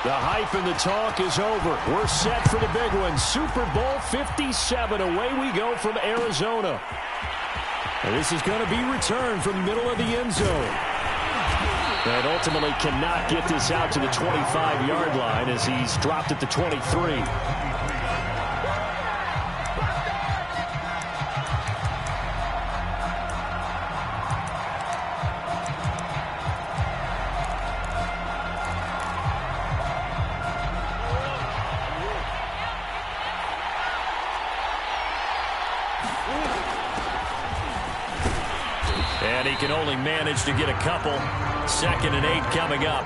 The hype and the talk is over. We're set for the big one. Super Bowl 57. Away we go from Arizona. And this is going to be returned from the middle of the end zone. And ultimately cannot get this out to the 25-yard line as he's dropped at the 23. And he can only manage to get a couple. 2nd and 8 coming up.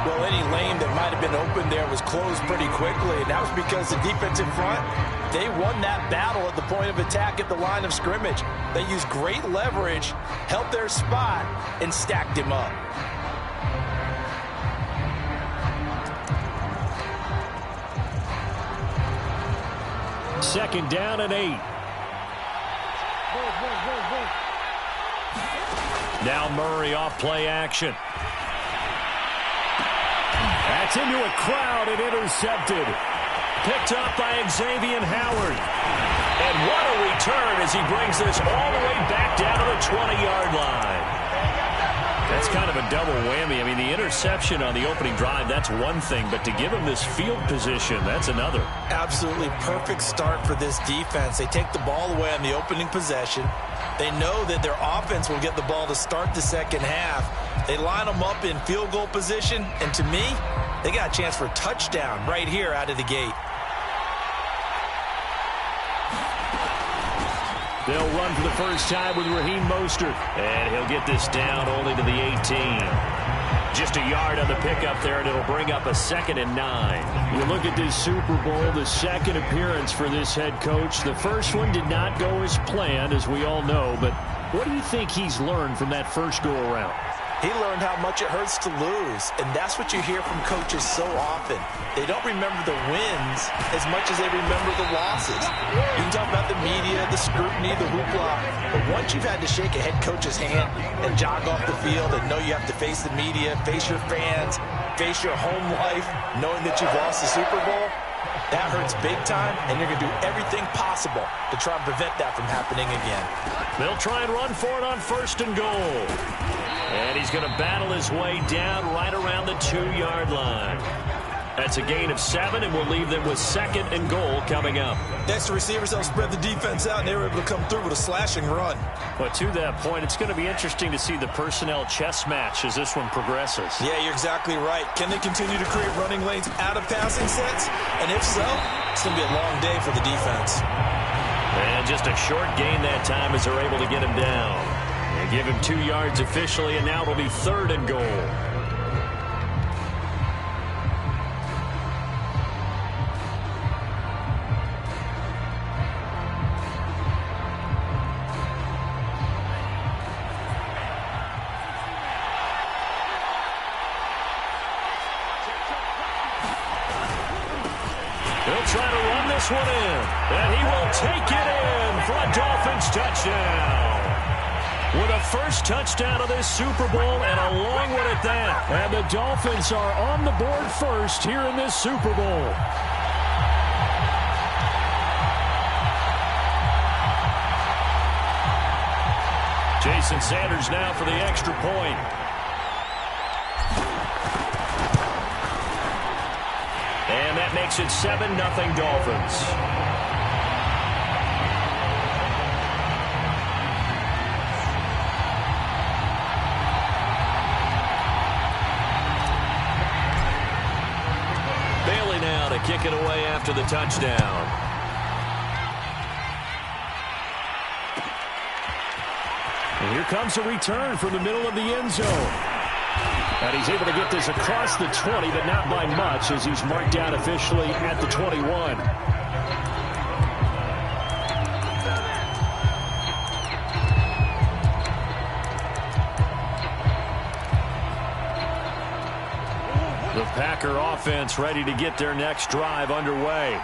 Well, any lane that might have been open there was closed pretty quickly, and that was because the defensive front, they won that battle at the point of attack at the line of scrimmage. They used great leverage, held their spot, and stacked him up. Second down and 8. Now Murray off play action. That's into a crowd and intercepted. Picked up by Xavier Howard. And what a return as he brings this all the way back down to the 20-yard line. That's kind of a double whammy. I mean, the interception on the opening drive, that's one thing. But to give him this field position, that's another. Absolutely perfect start for this defense. They take the ball away on the opening possession. They know that their offense will get the ball to start the second half. They line them up in field goal position, and to me, they got a chance for a touchdown right here out of the gate. They'll run for the first time with Raheem Mostert, and he'll get this down only to the 18. Just a yard on the pickup there, and it'll bring up a 2nd and 9. You look at this Super Bowl, the second appearance for this head coach. The first one did not go as planned, as we all know, but what do you think he's learned from that first go-around? He learned how much it hurts to lose, and that's what you hear from coaches so often. They don't remember the wins as much as they remember the losses. You can talk about the media, the scrutiny, the hoopla, but once you've had to shake a head coach's hand and jog off the field and know you have to face the media, face your fans, face your home life, knowing that you've lost the Super Bowl, that hurts big time, and you're going to do everything possible to try and prevent that from happening again. They'll try and run for it on 1st and goal. And he's going to battle his way down right around the 2-yard line. That's a gain of 7, and we'll leave them with 2nd and goal coming up. Next, the receivers helped spread the defense out, and they were able to come through with a slashing run. But to that point, it's going to be interesting to see the personnel chess match as this one progresses. Yeah, you're exactly right. Can they continue to create running lanes out of passing sets? And if so, it's going to be a long day for the defense. And just a short gain that time as they're able to get him down. They give him 2 yards officially, and now it'll be 3rd and goal. He'll try to run this one in, and he will take it in for a Dolphins touchdown. With a first touchdown of this Super Bowl and a long one at that. And the Dolphins are on the board first here in this Super Bowl. Jason Sanders now for the extra point. And that makes it 7-0 Dolphins. Kick it away after the touchdown. And here comes a return from the middle of the end zone. And he's able to get this across the 20, but not by much as he's marked down officially at the 21. The Packer offense ready to get their next drive underway.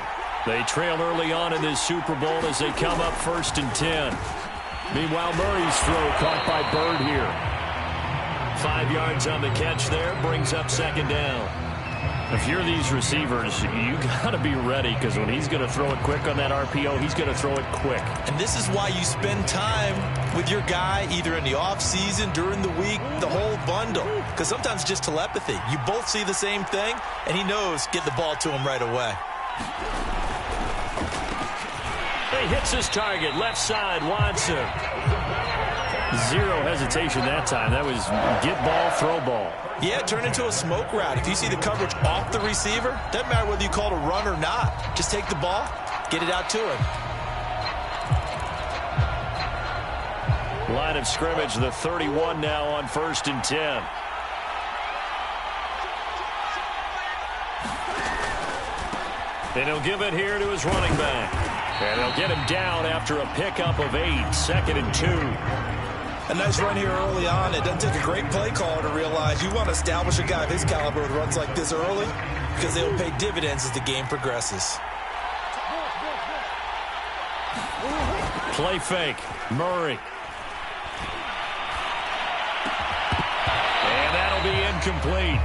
They trail early on in this Super Bowl as they come up 1st and 10. Meanwhile, Murray's throw caught by Bird here. 5 yards on the catch there, brings up 2nd down. If you're these receivers, you got to be ready, because when he's going to throw it quick on that RPO, he's going to throw it quick. And this is why you spend time with your guy either in the offseason, during the week, the whole bundle. Because sometimes just telepathy. You both see the same thing, and he knows get the ball to him right away. He hits his target, left side, Watson. Zero hesitation that time. That was get ball, throw ball. Yeah, turn into a smoke route. If you see the coverage off the receiver, doesn't matter whether you call it a run or not. Just take the ball, get it out to him. Line of scrimmage, the 31 now on 1st and 10. And he'll give it here to his running back. And he'll get him down after a pickup of 8, 2nd and 2. A nice run here early on. It doesn't take a great play caller to realize you want to establish a guy of his caliber with runs like this early, because they'll pay dividends as the game progresses. Play fake. Murray. And that'll be incomplete.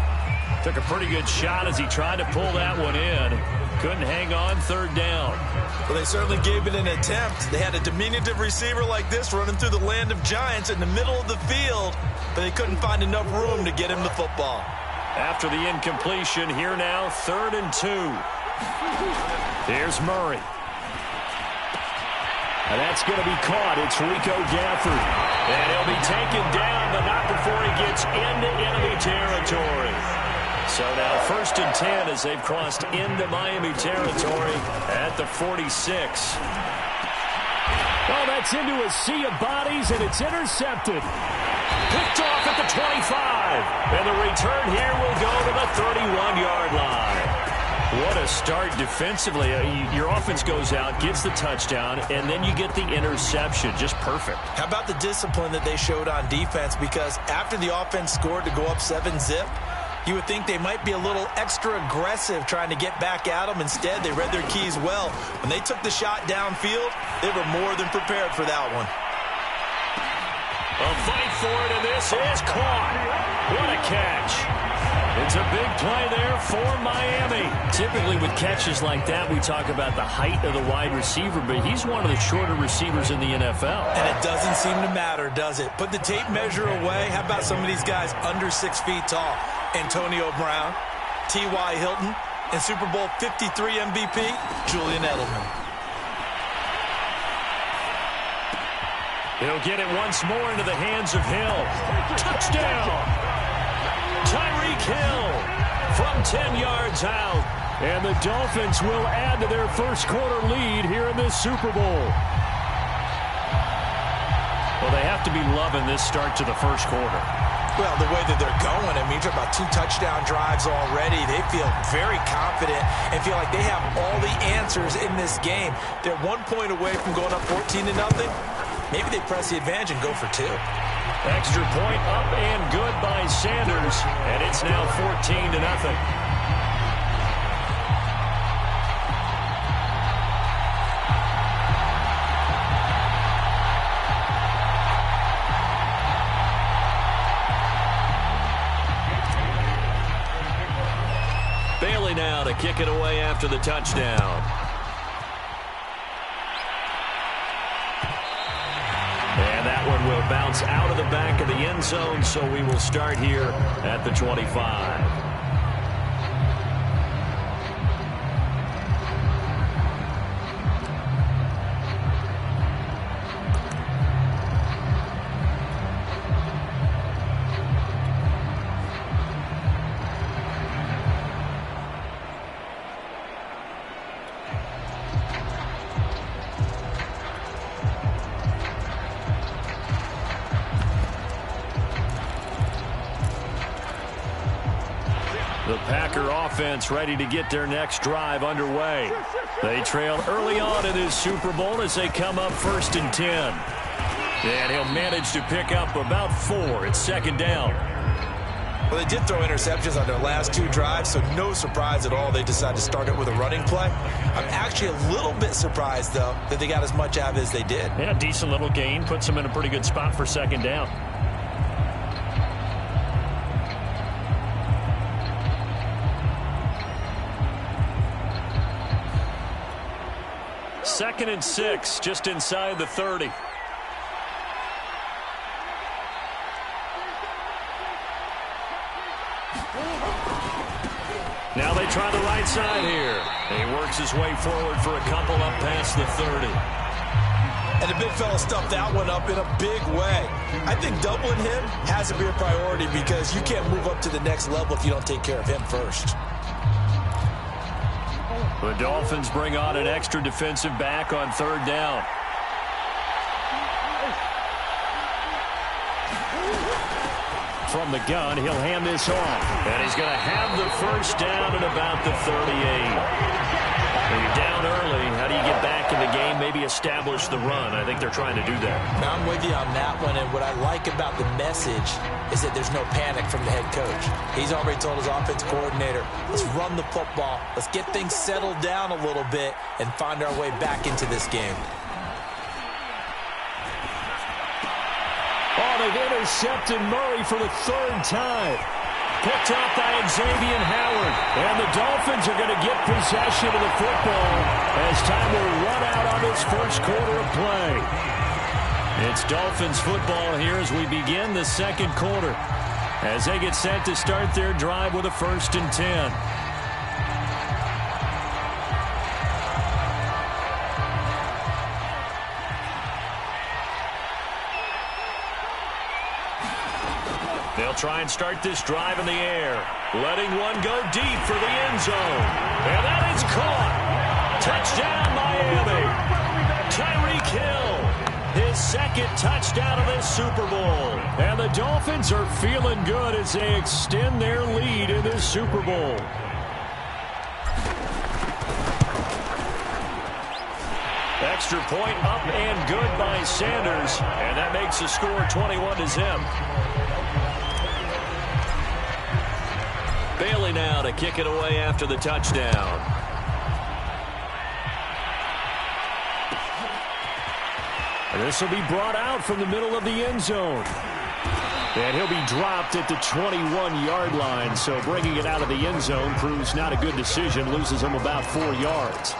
Took a pretty good shot as he tried to pull that one in. Couldn't hang on, 3rd down. Well, they certainly gave it an attempt. They had a diminutive receiver like this running through the land of giants in the middle of the field, but they couldn't find enough room to get him the football. After the incompletion, here now, 3rd and 2. Here's Murray. And that's going to be caught. It's Rico Gafford. And he'll be taken down, but not before he gets into enemy territory. So now 1st and 10 as they've crossed into Miami territory at the 46. Oh, that's into a sea of bodies, and it's intercepted. Picked off at the 25. And the return here will go to the 31-yard line. What a start defensively. Your offense goes out, gets the touchdown, and then you get the interception. Just perfect. How about the discipline that they showed on defense? Because after the offense scored to go up 7-zip, you would think they might be a little extra aggressive trying to get back at them. Instead, they read their keys well. When they took the shot downfield, they were more than prepared for that one. A fight for it, and this is caught. What a catch. It's a big play there for Miami. Typically with catches like that, we talk about the height of the wide receiver, but he's one of the shorter receivers in the NFL. And it doesn't seem to matter, does it? Put the tape measure away. How about some of these guys under 6 feet tall? Antonio Brown, T.Y. Hilton, and Super Bowl 53 MVP, Julian Edelman. He'll get it once more into the hands of Hill. Touchdown! Tyreek Hill from 10 yards out. And the Dolphins will add to their first quarter lead here in this Super Bowl. Well, they have to be loving this start to the first quarter. Well, the way that they're going, I mean, you're talking about 2 touchdown drives already. They feel very confident and feel like they have all the answers in this game. They're 1 point away from going up 14-0. Maybe they press the advantage and go for 2. Extra point up and good by Sanders, and it's now 14-0. Bailey now to kick it away after the touchdown. And that one will bounce out of the back of the end zone, so we will start here at the 25. The Packer offense ready to get their next drive underway. They trail early on in this Super Bowl as they come up 1st and 10. And he'll manage to pick up about 4. It's 2nd down. Well, they did throw interceptions on their last 2 drives, so no surprise at all they decided to start it with a running play. I'm actually a little bit surprised, though, that they got as much out of it as they did. Yeah, decent little gain. Puts them in a pretty good spot for 2nd down. 2nd and 6, just inside the 30. Now they try the right side here. And he works his way forward for a couple up past the 30. And the big fella stuffed that one up in a big way. I think doubling him has to be a priority because you can't move up to the next level if you don't take care of him first. The Dolphins bring on an extra defensive back on 3rd down. From the gun, he'll hand this off. And he's going to have the first down at about the 38. When you're down early, how do you get back in the game, maybe establish the run? I think they're trying to do that. I'm with you on that one, and what I like about the message is that there's no panic from the head coach. He's already told his offense coordinator, let's run the football, let's get things settled down a little bit and find our way back into this game. Oh, they've intercepted Murray for the 3rd time. Picked up by Xavier Howard. And the Dolphins are going to get possession of the football as time will run out on this first quarter of play. It's Dolphins football here as we begin the 2nd quarter, as they get set to start their drive with a 1st and 10. They'll try and start this drive in the air. Letting one go deep for the end zone. And that is caught. Touchdown, Miami. Tyreek Hill, his 2nd touchdown of this Super Bowl. And the Dolphins are feeling good as they extend their lead in this Super Bowl. Extra point up and good by Sanders. And that makes the score 21-0. Bailey now to kick it away after the touchdown. And this will be brought out from the middle of the end zone. And he'll be dropped at the 21-yard line. So bringing it out of the end zone proves not a good decision. Loses him about 4 yards.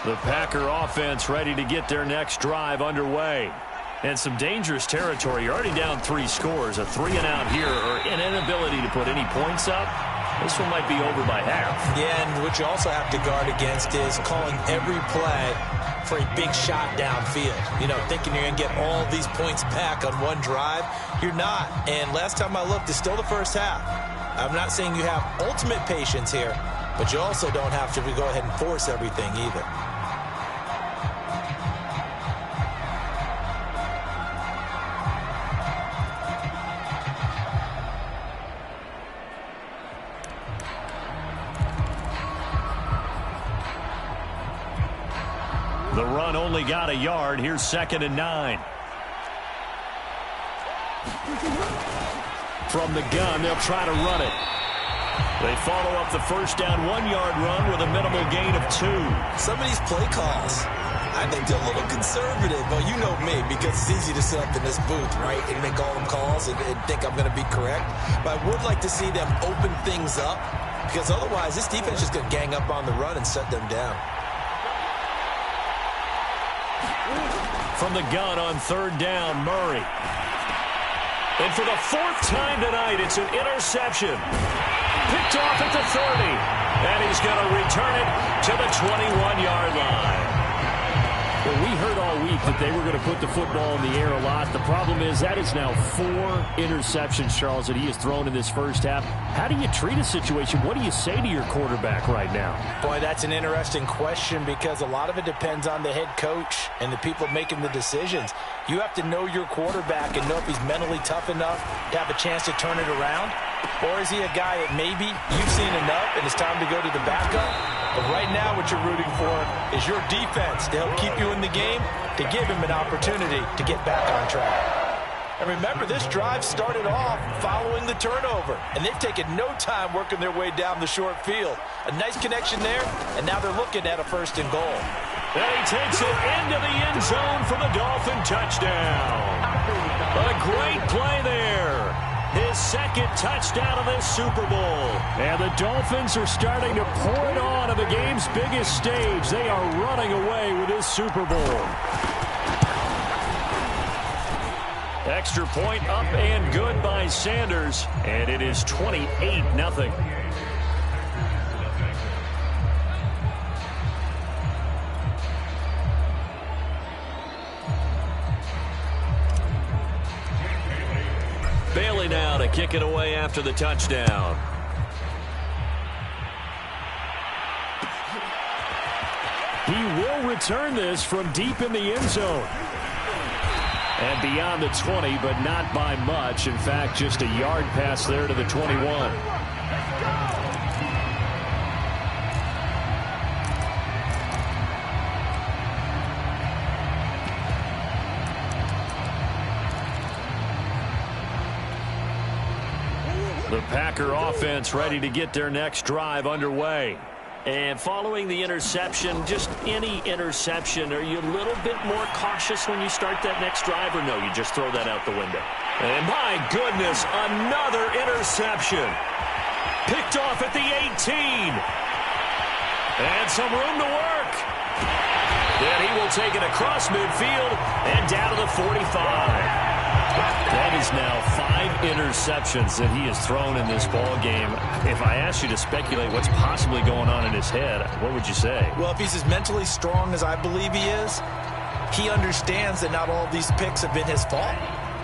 The Packer offense ready to get their next drive underway. And some dangerous territory. You're already down 3 scores. A 3-and-out here or an inability to put any points up. This one might be over by half. Yeah, and what you also have to guard against is calling every play for a big shot downfield. You know, thinking you're going to get all these points back on one drive. You're not. And last time I looked, it's still the first half. I'm not saying you have ultimate patience here, but you also don't have to go ahead and force everything either. The run only got a yard. Here's 2nd and 9. From the gun, they'll try to run it. They follow up the first down 1-yard run with a minimal gain of 2. Some of these play calls, I think they're a little conservative, but you know me, because it's easy to sit up in this booth, right, and make all them calls and think I'm going to be correct. But I would like to see them open things up, because otherwise this defense is just going to gang up on the run and shut them down. From the gun on 3rd down, Murray. And for the 4th time tonight, it's an interception. Picked off at the 30. And he's going to return it to the 21-yard line. Well, we heard all week that they were going to put the football in the air a lot. The problem is that is now 4 interceptions, Charles, that he has thrown in this first half. How do you treat a situation? What do you say to your quarterback right now? Boy, that's an interesting question because a lot of it depends on the head coach and the people making the decisions. You have to know your quarterback and know if he's mentally tough enough to have a chance to turn it around. Or is he a guy that maybe you've seen enough and it's time to go to the backup? But right now what you're rooting for is your defense to help keep you in the game, to give him an opportunity to get back on track. And remember, this drive started off following the turnover, and they've taken no time working their way down the short field. A nice connection there, and now they're looking at a 1st and goal. And he takes it into the end zone for the Dolphin touchdown. A great play there. His 2nd touchdown of this Super Bowl. And the Dolphins are starting to pour it on the game's biggest stage. They are running away with this Super Bowl. Extra point up and good by Sanders. And it is 28-0. Bailey now to kick it away after the touchdown. He will return this from deep in the end zone. And beyond the 20, but not by much. In fact, just a yard pass there to the 21. The Packer offense ready to get their next drive underway. And following the interception, just any interception, are you a little bit more cautious when you start that next drive, or no, you just throw that out the window? And my goodness, another interception. Picked off at the 18. And some room to work. Then he will take it across midfield and down to the 45. That is now 5 interceptions that he has thrown in this ball game. If I asked you to speculate what's possibly going on in his head, what would you say? Well, if he's as mentally strong as I believe he is, he understands that not all of these picks have been his fault.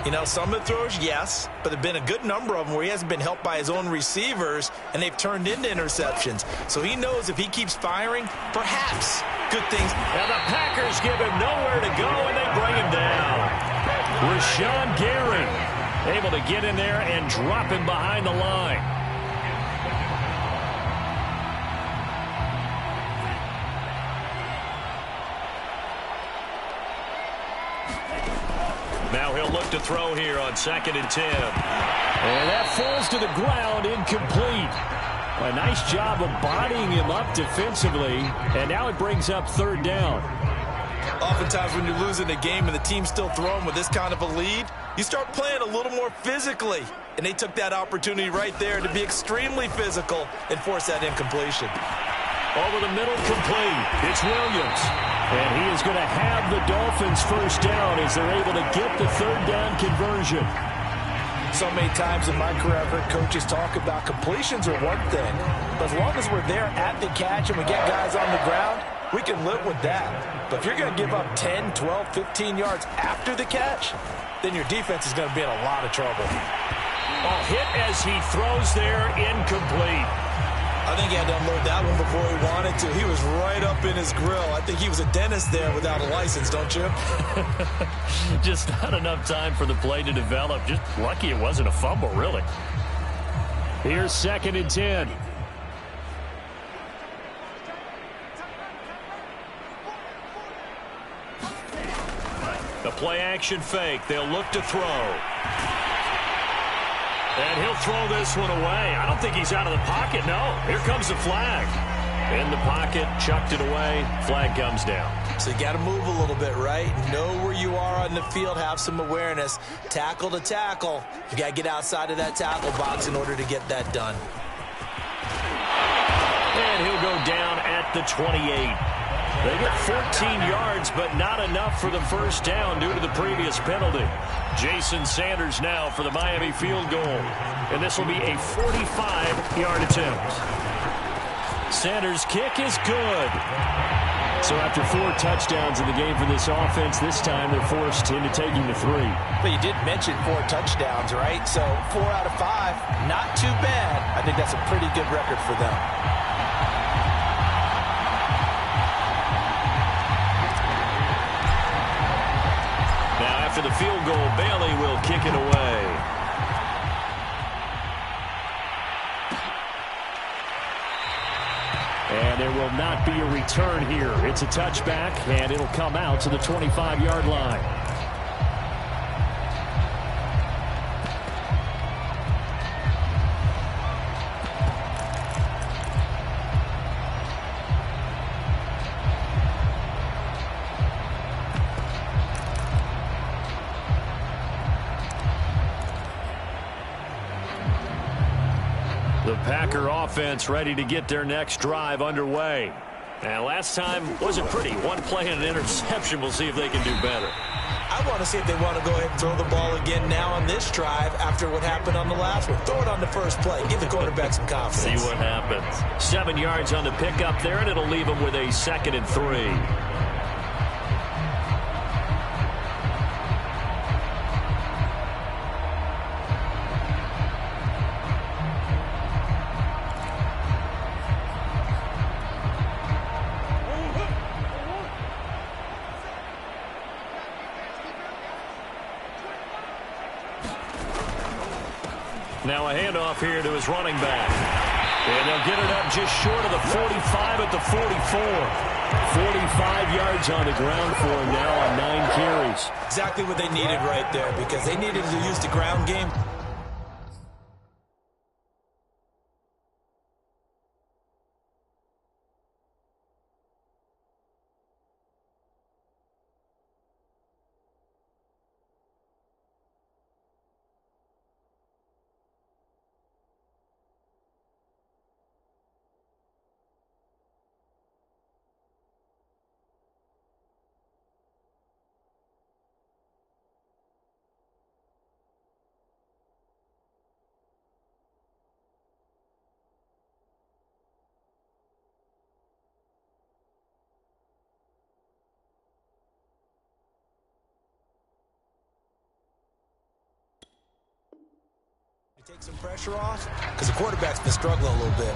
You know, some of the throws, yes, but there have been a good number of them where he hasn't been helped by his own receivers, and they've turned into interceptions. So he knows if he keeps firing, perhaps good things. Now the Packers give him nowhere to go, and they bring him down. Rashawn Gary able to get in there and drop him behind the line. Now he'll look to throw here on 2nd and 10. And that falls to the ground, incomplete. A nice job of bodying him up defensively, and now it brings up 3rd down. Oftentimes when you're losing a game and the team's still throwing with this kind of a lead, you start playing a little more physically. And they took that opportunity right there to be extremely physical and force that incompletion. Over the middle, complete. It's Williams. And he is going to have the Dolphins 1st down as they're able to get the 3rd down conversion. So many times in my career, I've heard coaches talk about completions are one thing. But as long as we're there at the catch and we get guys on the ground, we can live with that. But if you're going to give up 10, 12, 15 yards after the catch, then your defense is going to be in a lot of trouble. A hit as he throws there, incomplete. I think he had to unload that one before he wanted to. He was right up in his grill. I think he was a dentist there without a license, don't you? Just not enough time for the play to develop. Just lucky it wasn't a fumble, really. Here's 2nd and 10. The play action fake. They'll look to throw. And he'll throw this one away. I don't think he's out of the pocket, no. Here comes the flag. In the pocket, chucked it away. Flag comes down. So you got to move a little bit, right? Know where you are on the field, have some awareness. Tackle to tackle. You got to get outside of that tackle box in order to get that done. And he'll go down at the 28. They get 14 yards, but not enough for the 1st down due to the previous penalty. Jason Sanders now for the Miami field goal. And this will be a 45-yard attempt. Sanders' kick is good. So after 4 touchdowns in the game for this offense, this time they're forced into taking the 3. But you did mention 4 touchdowns, right? So 4 out of 5, not too bad. I think that's a pretty good record for them. After the field goal, Bailey will kick it away. And there will not be a return here. It's a touchback, and it'll come out to the 25-yard line. The Packer offense ready to get their next drive underway. And last time wasn't pretty. One play and an interception. We'll see if they can do better. I want to see if they want to go ahead and throw the ball again now on this drive after what happened on the last one. Throw it on the first play. Give the quarterback some confidence. See what happens. 7 yards on the pickup there, and it'll leave them with a 2nd and 3. Now a handoff here to his running back. And they'll get it up just short of the 45 at the 44. 45 yards on the ground for him now on 9 carries. Exactly what they needed right there, because they needed to use the ground game. Take some pressure off, because the quarterback's been struggling a little bit.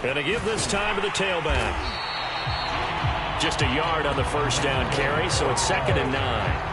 And to give this time to the tailback. Just a yard on the first down carry, so it's 2nd and 9.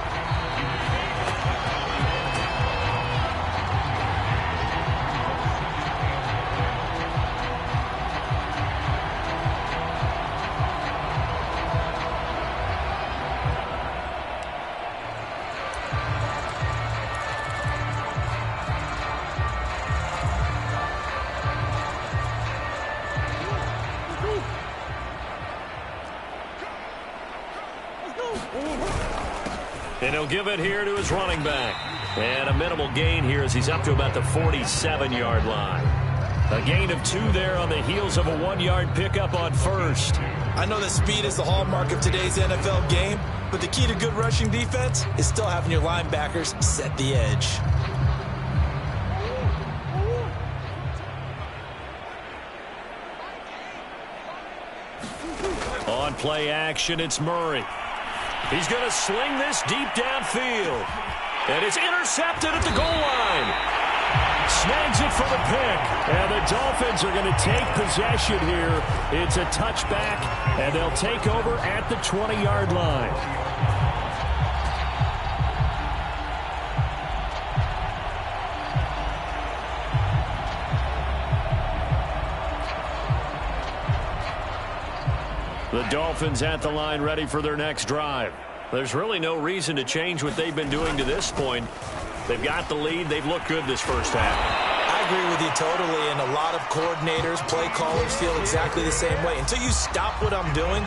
And he'll give it here to his running back. And a minimal gain here as he's up to about the 47-yard line. A gain of 2 there on the heels of a 1-yard pickup on first. I know that speed is the hallmark of today's NFL game, but the key to good rushing defense is still having your linebackers set the edge. On play action, it's Murray. He's going to sling this deep downfield. And it's intercepted at the goal line. Snags it for the pick. And the Dolphins are going to take possession here. It's a touchback, and they'll take over at the 20-yard line. The Dolphins at the line ready for their next drive. There's really no reason to change what they've been doing to this point. They've got the lead. They've looked good this first half. I agree with you totally, and a lot of coordinators, play callers feel exactly the same way. Until you stop what I'm doing,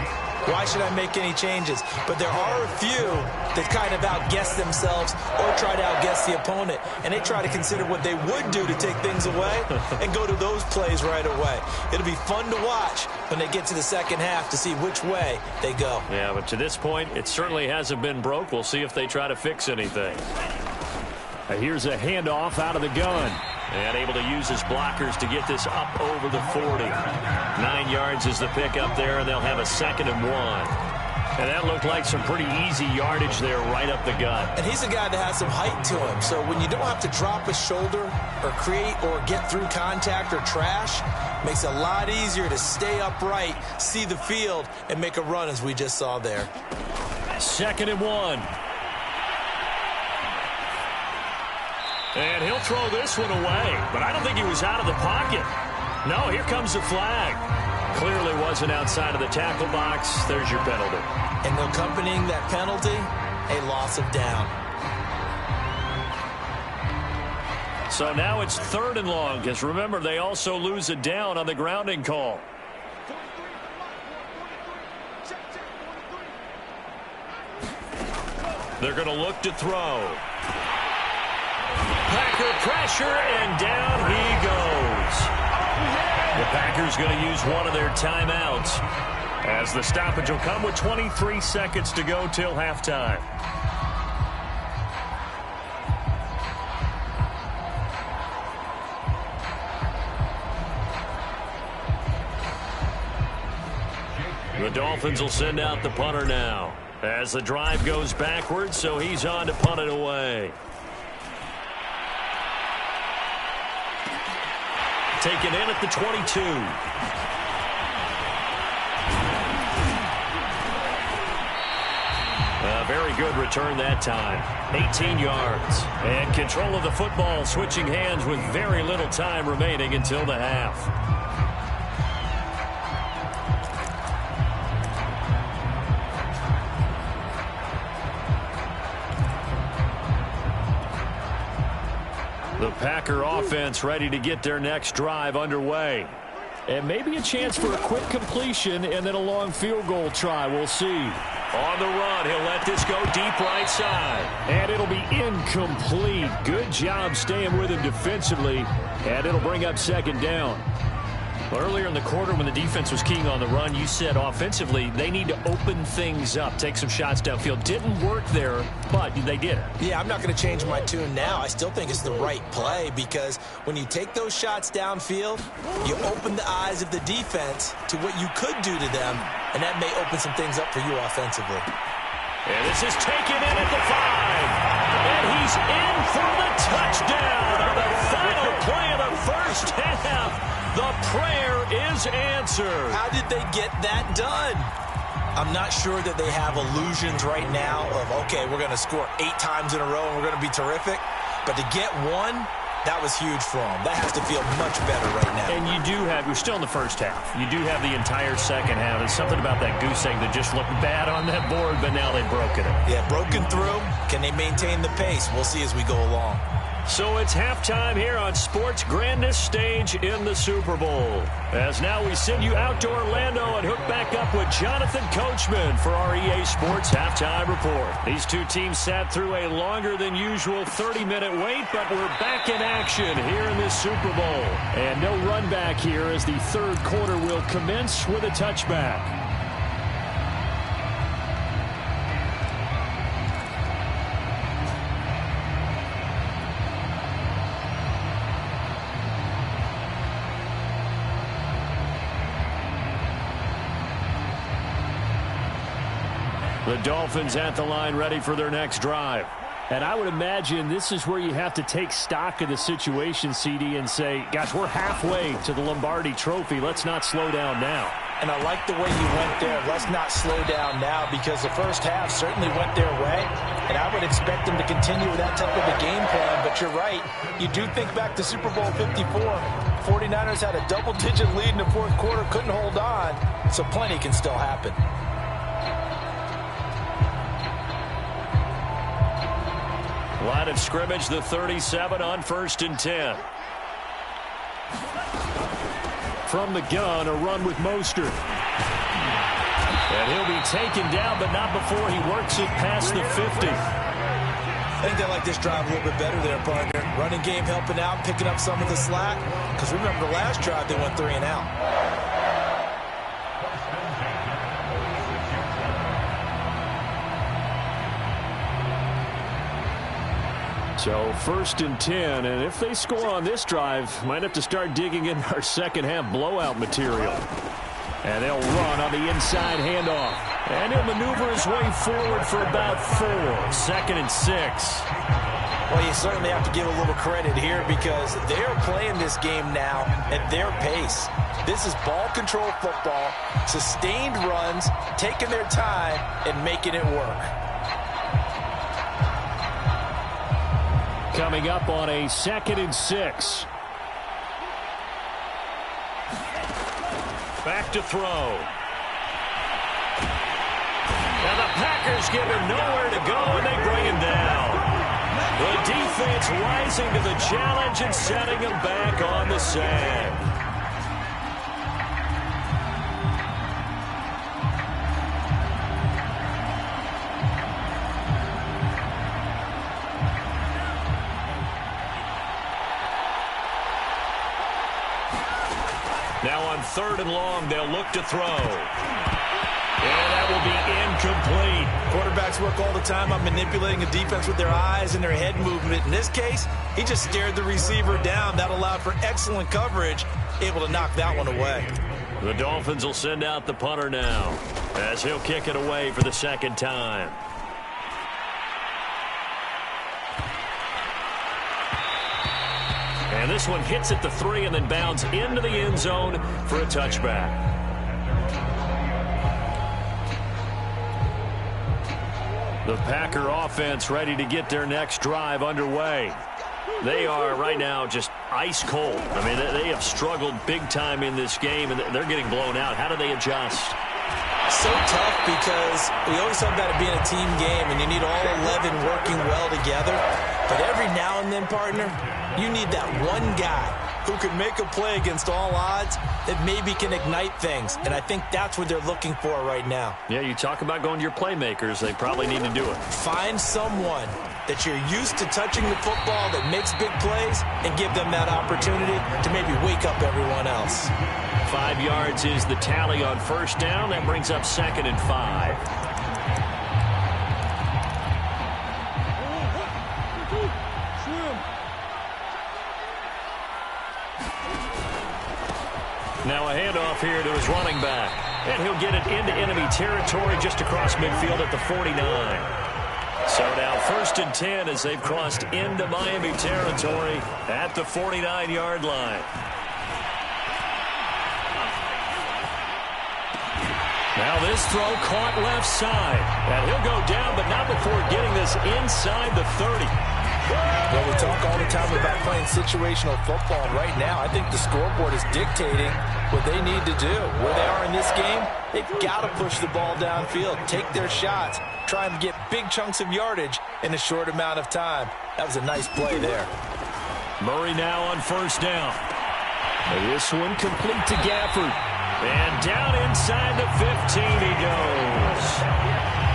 why should I make any changes? But there are a few that kind of outguess themselves or try to outguess the opponent, and they try to consider what they would do to take things away and go to those plays right away. It'll be fun to watch when they get to the second half to see which way they go. Yeah, but to this point, it certainly hasn't been broke. We'll see if they try to fix anything. Here's a handoff out of the gun. And able to use his blockers to get this up over the 40. 9 yards is the pickup there, and they'll have a 2nd and 1. And that looked like some pretty easy yardage there right up the gut. And he's a guy that has some height to him. So when you don't have to drop a shoulder or create or get through contact or trash, makes it a lot easier to stay upright, see the field, and make a run as we just saw there. 2nd and 1. And he'll throw this one away, but I don't think he was out of the pocket. No, here comes the flag. Clearly wasn't outside of the tackle box. There's your penalty. And accompanying that penalty, a loss of down. So now it's 3rd and long, because remember, they also lose a down on the grounding call. They're going to look to throw. Packer pressure, and down he goes. The Packers going to use one of their timeouts, as the stoppage will come with 23 seconds to go till halftime. The Dolphins will send out the punter now, as the drive goes backwards, so he's on to punt it away. Taken in at the 22. A very good return that time. 18 yards. And control of the football switching hands with very little time remaining until the half. The Packer offense ready to get their next drive underway. And maybe a chance for a quick completion and then a long field goal try. We'll see. On the run, he'll let this go deep right side. And it'll be incomplete. Good job staying with him defensively. And it'll bring up 2nd down. Well, earlier in the quarter when the defense was keying on the run, you said offensively they need to open things up, take some shots downfield. Didn't work there, but they did it. Yeah, I'm not going to change my tune now. I still think it's the right play because when you take those shots downfield, you open the eyes of the defense to what you could do to them, and that may open some things up for you offensively. And this is taken in at the 5. And he's in for the touchdown on the final play of the first half. The prayer is answered. How did they get that done? I'm not sure that they have illusions right now of, okay, we're going to score 8 times in a row and we're going to be terrific. But to get one, that was huge for them. That has to feel much better right now. And you do have, we're still in the first half. You do have the entire second half. There's something about that goose egg that just looked bad on that board, but now they've broken it. Yeah, broken through. Can they maintain the pace? We'll see as we go along. So it's halftime here on sports' grandest stage in the Super Bowl. As now we send you out to Orlando and hook back up with Jonathan Coachman for our EA Sports Halftime Report. These two teams sat through a longer than usual 30-minute wait, but we're back in action here in this Super Bowl. And no run back here as the 3rd quarter will commence with a touchback. The Dolphins at the line ready for their next drive. And I would imagine this is where you have to take stock of the situation, CD, and say, gosh, we're halfway to the Lombardi Trophy. Let's not slow down now. And I like the way you went there. Let's not slow down now because the first half certainly went their way. And I would expect them to continue with that type of a game plan. But you're right. You do think back to Super Bowl 54. 49ers had a double-digit lead in the 4th quarter, couldn't hold on. So plenty can still happen. Line of scrimmage, the 37 on 1st and 10. From the gun, a run with Mostert. And he'll be taken down, but not before he works it past the 50. I think they like this drive a little bit better there, partner. Running game helping out, picking up some of the slack. Because remember the last drive, they went 3 and out. So 1st and 10, and if they score on this drive, might have to start digging in our second half blowout material. And they'll run on the inside handoff. And he'll maneuver his way forward for about 4. 2nd and 6. Well, you certainly have to give a little credit here because they're playing this game now at their pace. This is ball control football, sustained runs, taking their time, and making it work. Coming up on a 2nd and 6. back to throw. And the Packers give him nowhere to go, and they bring him down. The defense rising to the challenge and setting him back on the sack. Now on 3rd and long, they'll look to throw. And that will be incomplete. Quarterbacks work all the time on manipulating a defense with their eyes and their head movement. In this case, he just stared the receiver down. That allowed for excellent coverage, able to knock that one away. The Dolphins will send out the punter now, as he'll kick it away for the 2nd time. And this one hits at the 3 and then bounds into the end zone for a touchback. The Packer offense ready to get their next drive underway. They are right now just ice cold. I mean, they have struggled big time in this game, and they're getting blown out. How do they adjust? So tough because we always talk about it being a team game, and you need all 11 working well together. But every now and then, partner, you need that one guy who can make a play against all odds that maybe can ignite things. And I think that's what they're looking for right now. Yeah, you talk about going to your playmakers. They probably need to do it. Find someone that you're used to touching the football that makes big plays and give them that opportunity to maybe wake up everyone else. 5 yards is the tally on 1st down. That brings up 2nd and 5. Now a handoff here to his running back. And he'll get it into enemy territory just across midfield at the 49. So now 1st and 10 as they've crossed into Miami territory at the 49-yard line. Now this throw caught left side. And he'll go down, but not before getting this inside the 30. Well, we talk all the time about playing situational football. And right now, I think the scoreboard is dictating what they need to do. Where they are in this game, they've got to push the ball downfield, take their shots, try and get big chunks of yardage in a short amount of time. That was a nice play there. Murray now on 1st down. This one complete to Gafford. And down inside the 15 he goes.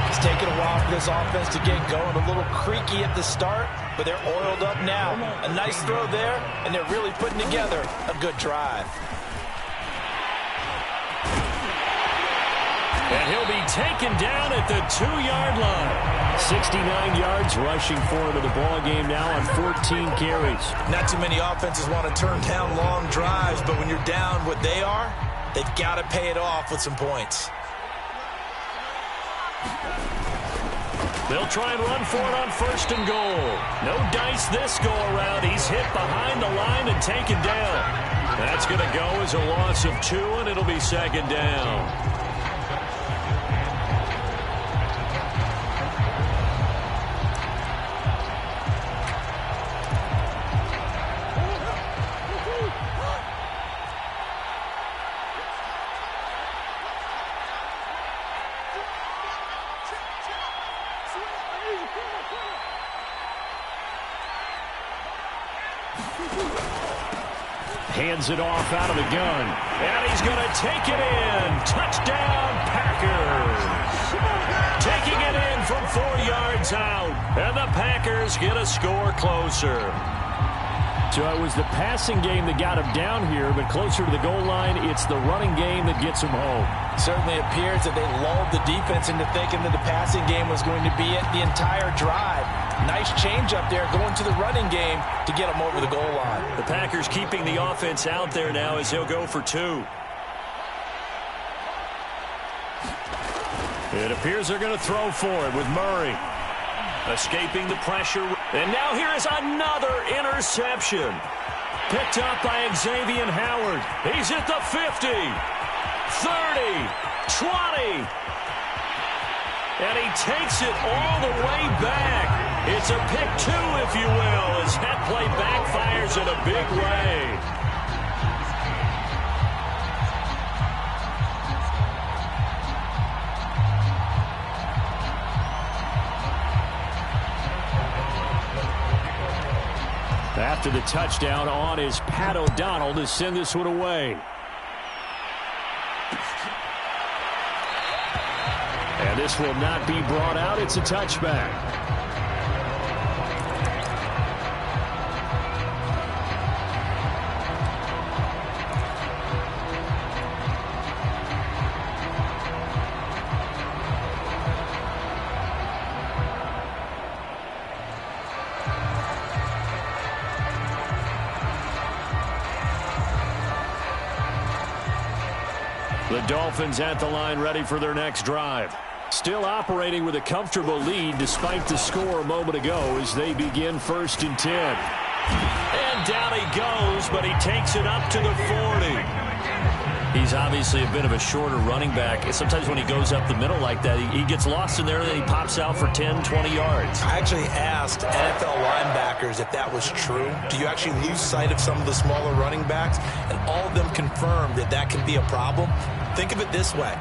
It's taken a while for this offense to get going. A little creaky at the start, but they're oiled up now. A nice throw there, and they're really putting together a good drive. And he'll be taken down at the 2-yard line. 69 yards rushing for him in the ball game now on 14 carries. Not too many offenses want to turn down long drives, but when you're down what they are, they've got to pay it off with some points. They'll try and run for it on 1st and goal. No dice this go around. He's hit behind the line and taken down. That's going to go as a loss of 2, and it'll be 2nd down. Hands it off out of the gun. And he's going to take it in. Touchdown, Packers. Taking it in from 4 yards out. And the Packers get a score closer. So it was the passing game that got him down here, but closer to the goal line, it's the running game that gets him home. Certainly appears that they lulled the defense into thinking that the passing game was going to be it the entire drive. Nice change up there going to the running game to get them over the goal line. The Packers keeping the offense out there now as he'll go for 2. It appears they're going to throw for it with Murray. Escaping the pressure. And now here is another interception. Picked up by Xavier Howard. He's at the 50, 30, 20. And he takes it all the way back. It's a pick 2, if you will, as that play backfires in a big way. after the touchdown on is Pat O'Donnell to send this one away. And this will not be brought out. It's a touchback. The Dolphins at the line ready for their next drive. Still operating with a comfortable lead despite the score a moment ago as they begin 1st and 10. And down he goes, but he takes it up to the 40. He's obviously a bit of a shorter running back. Sometimes when he goes up the middle like that, he gets lost in there and then he pops out for 10, 20 yards. I actually asked NFL linebackers if that was true. Do you actually lose sight of some of the smaller running backs? And all of them confirmed that that can be a problem. Think of it this way.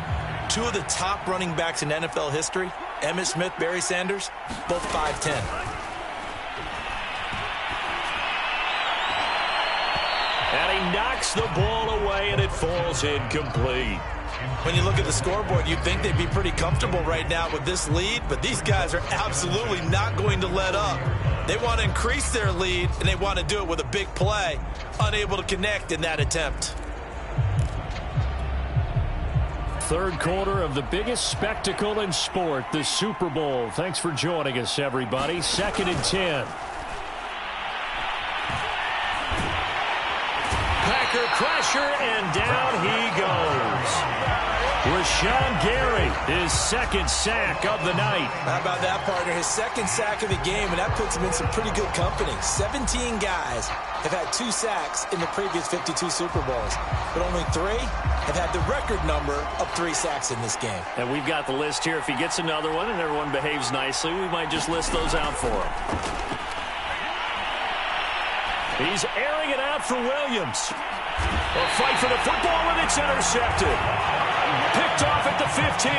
2 of the top running backs in NFL history, Emmitt Smith, Barry Sanders, both 5'10". And he knocks the ball away, and it falls incomplete. When you look at the scoreboard, you'd think they'd be pretty comfortable right now with this lead, but these guys are absolutely not going to let up. They want to increase their lead, and they want to do it with a big play. Unable to connect in that attempt. Third quarter of the biggest spectacle in sport, the Super Bowl. Thanks for joining us, everybody. 2nd and 10. Packer pressure, and down he goes. Rashawn Gary, his 2nd sack of the night. How about that, partner? His 2nd sack of the game, and that puts him in some pretty good company. 17 guys have had 2 sacks in the previous 52 Super Bowls, but only 3 have had the record number of 3 sacks in this game. And we've got the list here. If he gets another one and everyone behaves nicely, we might just list those out for him. He's airing it out for Williams. A fight for the football, and it's intercepted. Picked off at the 15.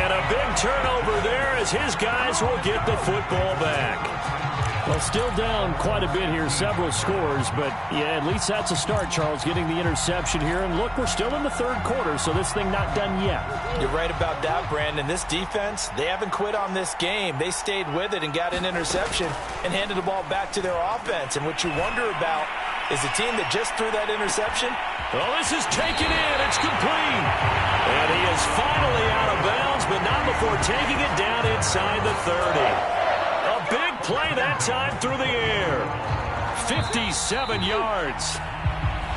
And a big turnover there as his guys will get the football back. Well, still down quite a bit here, several scores, but yeah, at least that's a start, Charles, getting the interception here. And look, we're still in the 3rd quarter, so this thing not done yet. You're right about that, Brandon. This defense, they haven't quit on this game. They stayed with it and got an interception and handed the ball back to their offense. And what you wonder about is the team that just threw that interception. Well, this is taken in. It's complete. And he is finally out of bounds, but not before taking it down inside the 30. A big play that time through the air. 57 yards.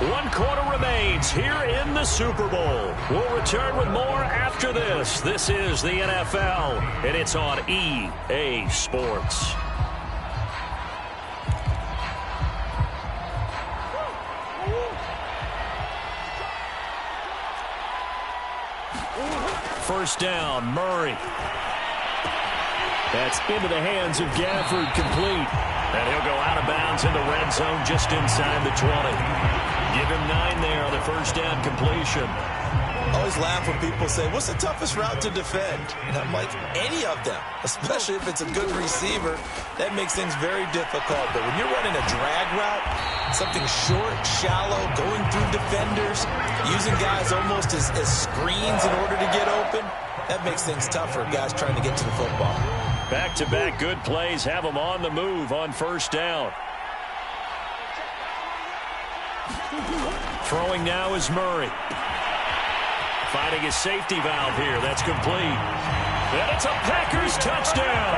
1 quarter remains here in the Super Bowl. We'll return with more after this. This is the NFL, and it's on EA Sports. First down, Murray. That's into the hands of Gafford, complete. And he'll go out of bounds in the red zone just inside the 20. Give him 9 there on the first down completion. I always laugh when people say, what's the toughest route to defend? And I'm like, any of them, especially if it's a good receiver. That makes things very difficult. But when you're running a drag route, something short, shallow, going through defenders, using guys almost as screens in order to get open, that makes things tougher, guys trying to get to the football. Back-to-back good plays have them on the move on first down. Throwing now is Murray. Finding his safety valve here. That's complete. And it's a Packers touchdown.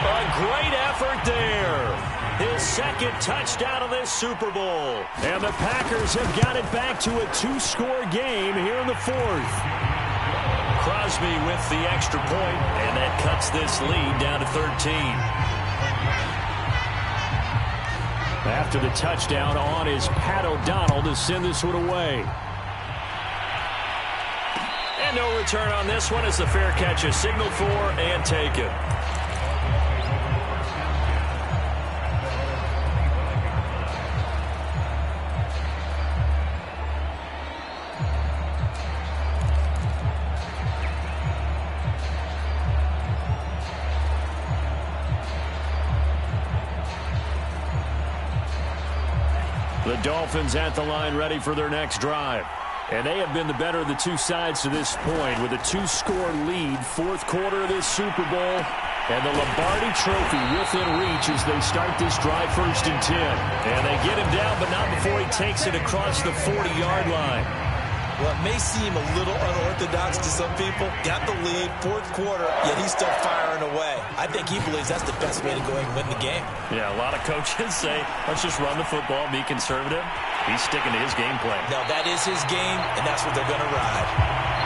A great effort there. His 2nd touchdown of this Super Bowl. And the Packers have got it back to a 2-score game here in the 4th. Crosby with the extra point, and that cuts this lead down to 13. After the touchdown, on is Pat O'Donnell to send this one away. And no return on this one as the fair catch is signaled for and taken. The Dolphins at the line ready for their next drive. And they have been the better of the two sides to this point with a 2-score lead, fourth quarter of this Super Bowl. And the Lombardi Trophy within reach as they start this drive 1st and 10. And they get him down, but not before he takes it across the 40-yard line. Well, it may seem a little unorthodox to some people. Got the lead, fourth quarter, yet he's still firing away. I think he believes that's the best way to go ahead and win the game. Yeah, a lot of coaches say, let's just run the football, be conservative. He's sticking to his game plan. No, that is his game, and that's what they're going to ride.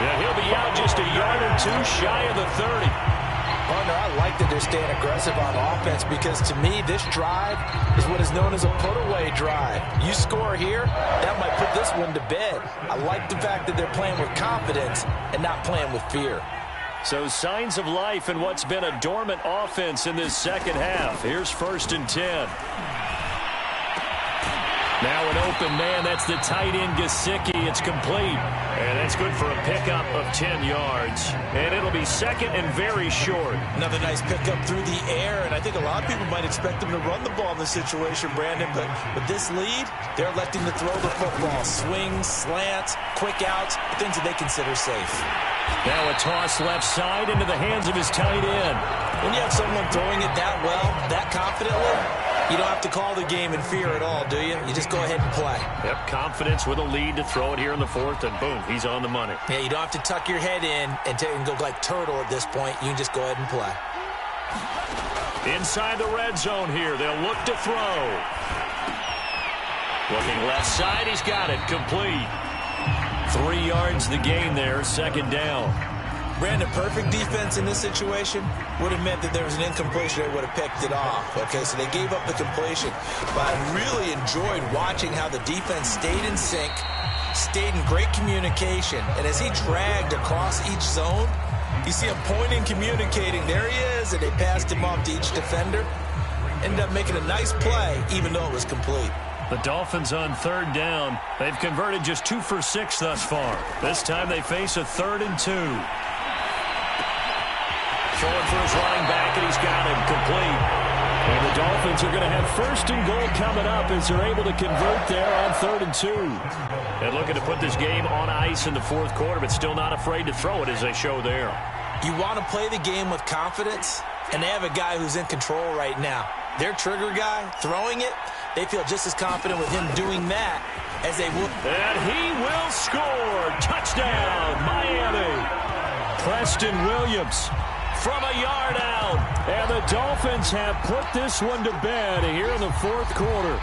Yeah, he'll be out just a yard or two shy of the 30. Partner, I like that they're staying aggressive on offense because, to me, this drive is what is known as a put-away drive. You score here, that might put this one to bed. I like the fact that they're playing with confidence and not playing with fear. So signs of life in what's been a dormant offense in this second half. Here's 1st and 10. Now an open man. That's the tight end, Gesicki. It's complete. And that's good for a pickup of 10 yards. And it'll be second and very short. Another nice pickup through the air. And I think a lot of people might expect them to run the ball in this situation, Brandon. But with this lead, they're electing to throw the football. Swings, slants, quick outs, things that they consider safe. Now a toss left side into the hands of his tight end. When you have someone throwing it that well, that confidently, you don't have to call the game in fear at all, do you? You just go ahead and play. Yep, confidence with a lead to throw it here in the fourth, and boom, he's on the money. Yeah, you don't have to tuck your head in and go like turtle at this point. You can just go ahead and play. Inside the red zone here, they'll look to throw. Looking left side, he's got it, complete. 3 yards the gain there, second down. Brandon, perfect defense in this situation would have meant that there was an incompletion. They would have picked it off. Okay, so they gave up the completion. But I really enjoyed watching how the defense stayed in sync, stayed in great communication. And as he dragged across each zone, you see him pointing, communicating. There he is, and they passed him off to each defender. Ended up making a nice play, even though it was complete. The Dolphins on third down. They've converted just 2 for 6 thus far. This time they face a 3rd and 2. Throwing for his running back, and he's got him complete. And the Dolphins are going to have 1st and goal coming up as they're able to convert there on 3rd and 2. And looking to put this game on ice in the fourth quarter, but still not afraid to throw it as they show there. You want to play the game with confidence, and they have a guy who's in control right now. Their trigger guy throwing it, they feel just as confident with him doing that as they would. And he will score. Touchdown, Miami. Preston Williams from a yard out. And the Dolphins have put this one to bed here in the fourth quarter.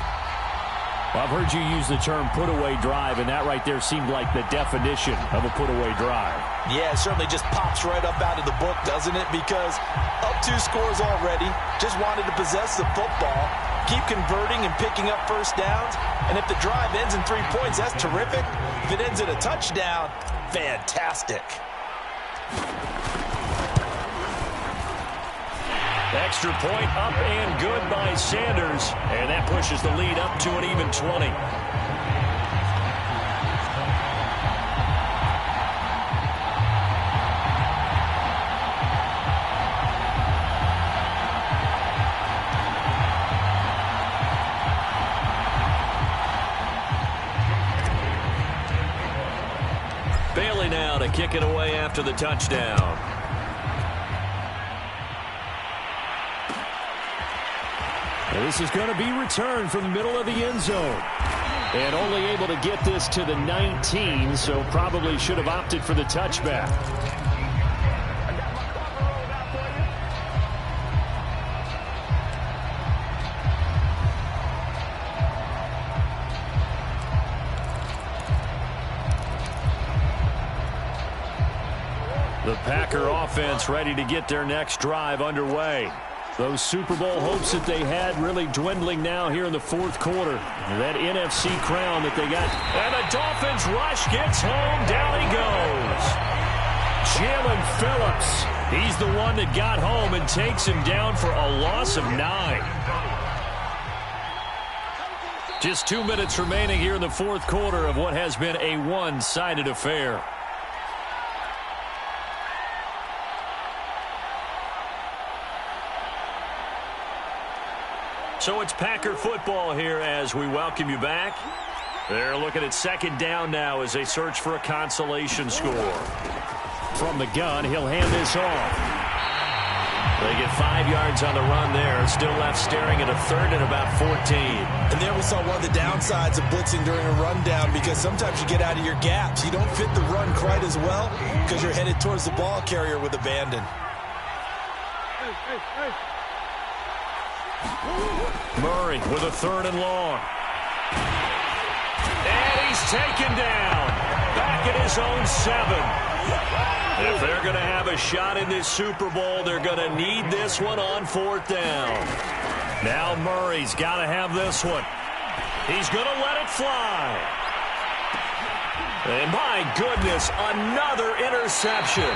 I've heard you use the term put-away drive, and that right there seemed like the definition of a put-away drive. Yeah, it certainly just pops right up out of the book, doesn't it? Because up 2 scores already, just wanted to possess the football, keep converting and picking up first downs. And if the drive ends in 3 points, that's terrific. If it ends in a touchdown, fantastic. Extra point up and good by Sanders. And that pushes the lead up to an even 20. Bailey now to kick it away after the touchdown. This is going to be returned from the middle of the end zone. And only able to get this to the 19, so probably should have opted for the touchback. The Packer offense ready to get their next drive underway. Those Super Bowl hopes that they had really dwindling now here in the fourth quarter. That NFC crown that they got. And the Dolphins rush gets home. Down he goes. Jalen Phillips. He's the one that got home and takes him down for a loss of 9. Just 2 minutes remaining here in the fourth quarter of what has been a one-sided affair. So it's Packer football here as we welcome you back. They're looking at second down now as they search for a consolation score. From the gun, he'll hand this off. They get 5 yards on the run there. Still left staring at a third and about 14. And there we saw one of the downsides of blitzing during a rundown, because sometimes you get out of your gaps. You don't fit the run quite as well because you're headed towards the ball carrier with abandon. Murray with a third and long. And he's taken down. Back at his own 7. If they're going to have a shot in this Super Bowl, they're going to need this one on 4th down. Now Murray's got to have this one. He's going to let it fly. And my goodness, another interception.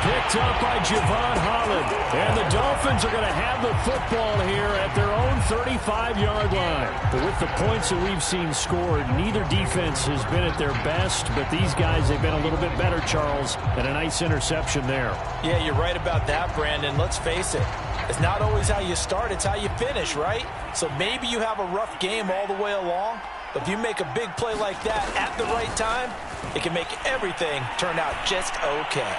Picked up by Javon Holland. And the Dolphins are going to have the football here at their own 35-yard line. But with the points that we've seen scored, neither defense has been at their best. But these guys, they've been a little bit better, Charles. And a nice interception there. Yeah, you're right about that, Brandon. Let's face it. It's not always how you start, it's how you finish, right? So maybe you have a rough game all the way along. But if you make a big play like that at the right time, it can make everything turn out just okay.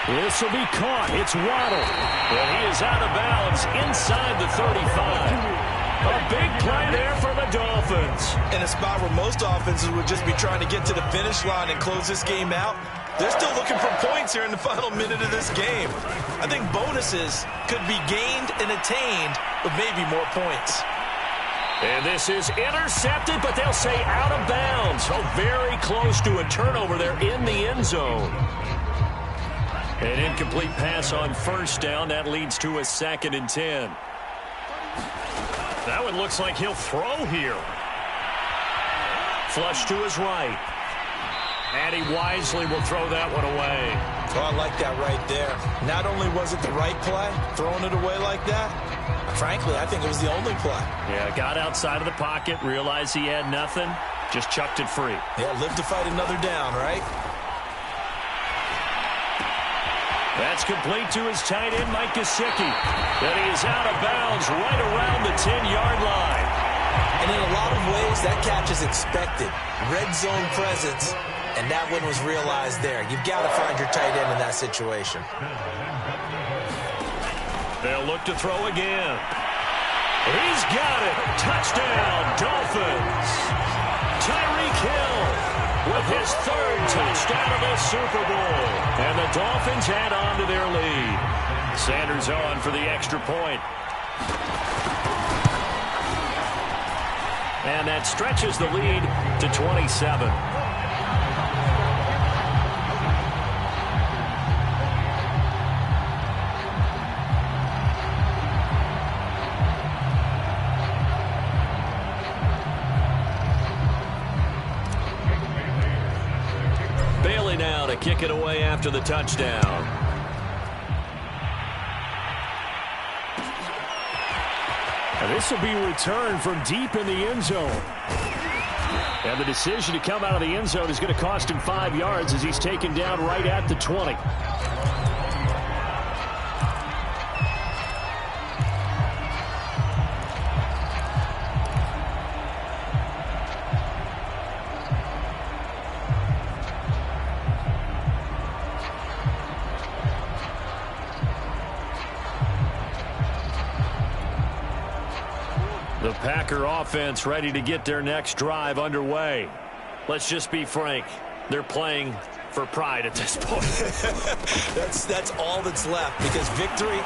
This will be caught. It's Waddle. And he is out of bounds inside the 35. A big play there for the Dolphins. In a spot where most offenses would just be trying to get to the finish line and close this game out, they're still looking for points here in the final minute of this game. I think bonuses could be gained and attained with maybe more points. And this is intercepted, but they'll say out of bounds. So very close to a turnover there in the end zone. An incomplete pass on 1st down. That leads to a 2nd and 10. That one looks like he'll throw here. Flush to his right. And he wisely will throw that one away. Oh, I like that right there. Not only was it the right play, throwing it away like that, frankly, I think it was the only play. Yeah, got outside of the pocket, realized he had nothing, just chucked it free. Yeah, live to fight another down, right? That's complete to his tight end, Mike Gesicki. Then he is out of bounds right around the 10-yard line. And in a lot of ways, that catch is expected. Red zone presence, and that one was realized there. You've got to find your tight end in that situation. They'll look to throw again. He's got it. Touchdown, Dolphins. Tyreek Hill with his 3rd touchdown of the Super Bowl. And the Dolphins add on to their lead. Sanders on for the extra point. And that stretches the lead to 27. Bailey now to kick it away after the touchdown. And this will be returned from deep in the end zone. And the decision to come out of the end zone is going to cost him 5 yards as he's taken down right at the 20. The Packer offense ready to get their next drive underway. Let's just be frank. They're playing for pride at this point. That's all that's left, because victory,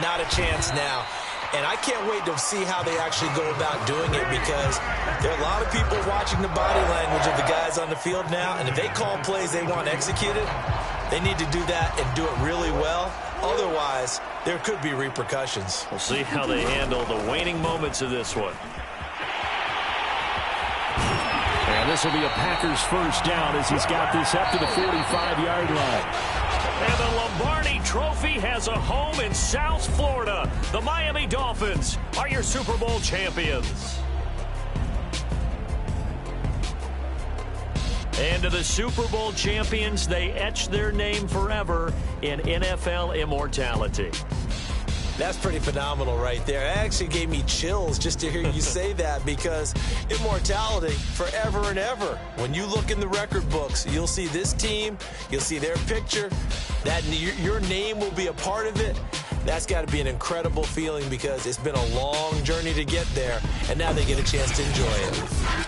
not a chance now. And I can't wait to see how they actually go about doing it, because there are a lot of people watching the body language of the guys on the field now, and if they call plays they want executed, they need to do that and do it really well. Otherwise, there could be repercussions. We'll see how they handle the waning moments of this one. And this will be a Packers 1st down as he's got this up to the 45-yard line. And the Lombardi Trophy has a home in South Florida. The Miami Dolphins are your Super Bowl champions. And to the Super Bowl champions, they etch their name forever in NFL immortality. That's pretty phenomenal right there. It actually gave me chills just to hear you say that, because immortality forever and ever. When you look in the record books, you'll see this team, you'll see their picture, that your name will be a part of it. That's got to be an incredible feeling, because it's been a long journey to get there, and now they get a chance to enjoy it.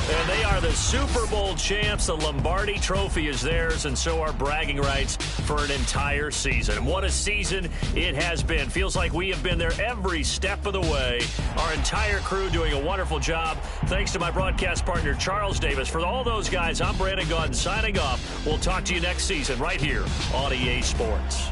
And they are the Super Bowl champs. The Lombardi Trophy is theirs, and so are bragging rights for an entire season. What a season it has been. Feels like we have been there every step of the way. Our entire crew doing a wonderful job. Thanks to my broadcast partner, Charles Davis. For all those guys, I'm Brandon Gaudin signing off. We'll talk to you next season right here on EA Sports.